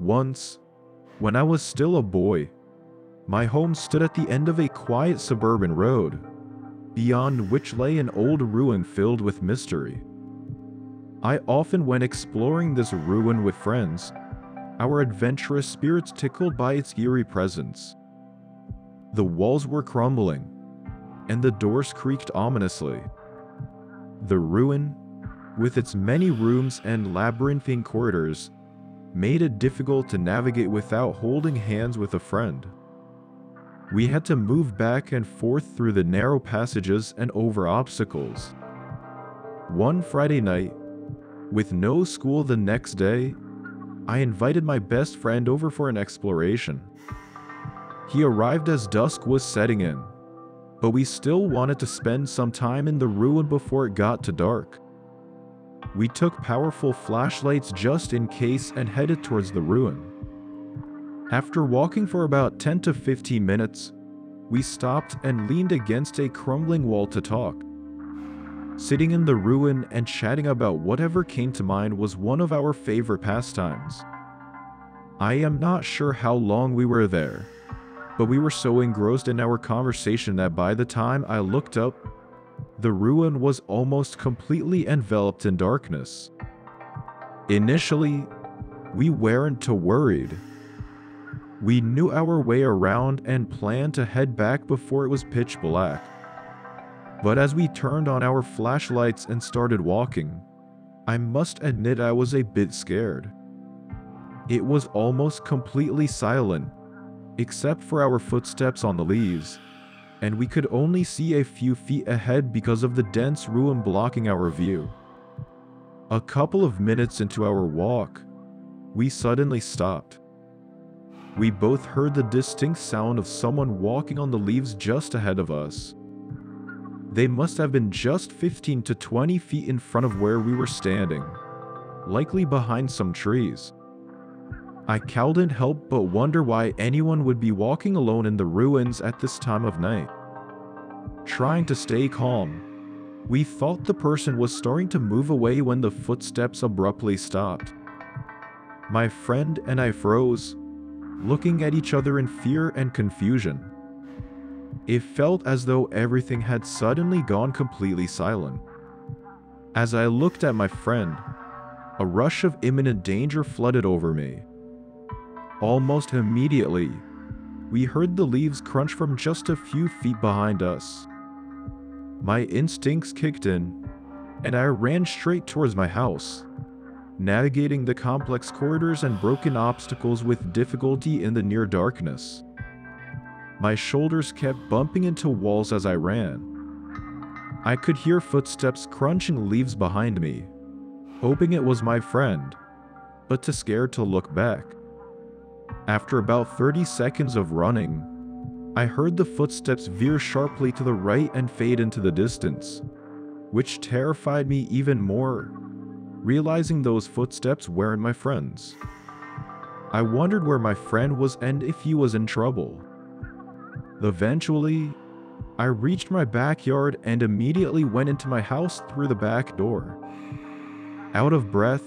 Once, when I was still a boy, my home stood at the end of a quiet suburban road, beyond which lay an old ruin filled with mystery. I often went exploring this ruin with friends, our adventurous spirits tickled by its eerie presence. The walls were crumbling, and the doors creaked ominously. The ruin, with its many rooms and labyrinthine corridors, made it difficult to navigate without holding hands with a friend. We had to move back and forth through the narrow passages and over obstacles. One Friday night, with no school the next day, I invited my best friend over for an exploration. He arrived as dusk was setting in, but we still wanted to spend some time in the ruin before it got too dark. We took powerful flashlights just in case and headed towards the ruin. After walking for about 10 to 15 minutes, we stopped and leaned against a crumbling wall to talk. Sitting in the ruin and chatting about whatever came to mind was one of our favorite pastimes. I am not sure how long we were there, but we were so engrossed in our conversation that by the time I looked up, the ruin was almost completely enveloped in darkness. Initially, we weren't too worried. We knew our way around and planned to head back before it was pitch black. But as we turned on our flashlights and started walking, I must admit I was a bit scared. It was almost completely silent, except for our footsteps on the leaves, and we could only see a few feet ahead because of the dense ruin blocking our view. A couple of minutes into our walk, we suddenly stopped. We both heard the distinct sound of someone walking on the leaves just ahead of us. They must have been just 15 to 20 feet in front of where we were standing, likely behind some trees. I couldn't help but wonder why anyone would be walking alone in the ruins at this time of night. Trying to stay calm, we thought the person was starting to move away when the footsteps abruptly stopped. My friend and I froze, looking at each other in fear and confusion. It felt as though everything had suddenly gone completely silent. As I looked at my friend, a rush of imminent danger flooded over me. Almost immediately, we heard the leaves crunch from just a few feet behind us. My instincts kicked in, and I ran straight towards my house, navigating the complex corridors and broken obstacles with difficulty in the near darkness. My shoulders kept bumping into walls as I ran. I could hear footsteps crunching leaves behind me, hoping it was my friend, but too scared to look back. After about 30 seconds of running, I heard the footsteps veer sharply to the right and fade into the distance, which terrified me even more, realizing those footsteps weren't my friend's. I wondered where my friend was and if he was in trouble. Eventually, I reached my backyard and immediately went into my house through the back door. Out of breath,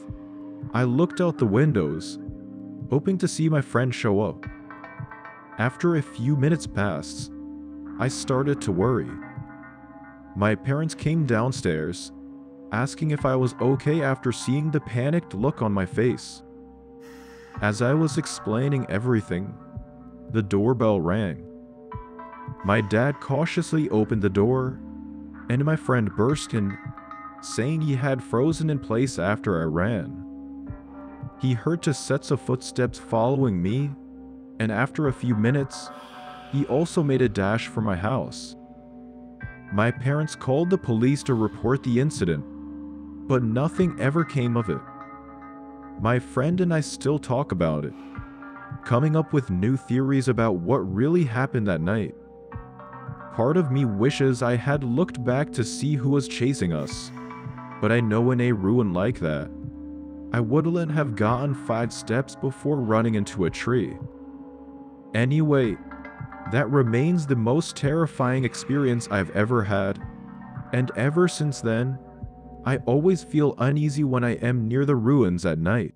I looked out the windows, hoping to see my friend show up. After a few minutes passed, I started to worry. My parents came downstairs, asking if I was okay after seeing the panicked look on my face. As I was explaining everything, the doorbell rang. My dad cautiously opened the door, and my friend burst in, saying he had frozen in place after I ran. He heard two sets of footsteps following me, and after a few minutes, he also made a dash for my house. My parents called the police to report the incident, but nothing ever came of it. My friend and I still talk about it, coming up with new theories about what really happened that night. Part of me wishes I had looked back to see who was chasing us, but I know in a ruin like that, I wouldn't have gotten 5 steps before running into a tree. Anyway, that remains the most terrifying experience I've ever had, and ever since then, I always feel uneasy when I am near the ruins at night.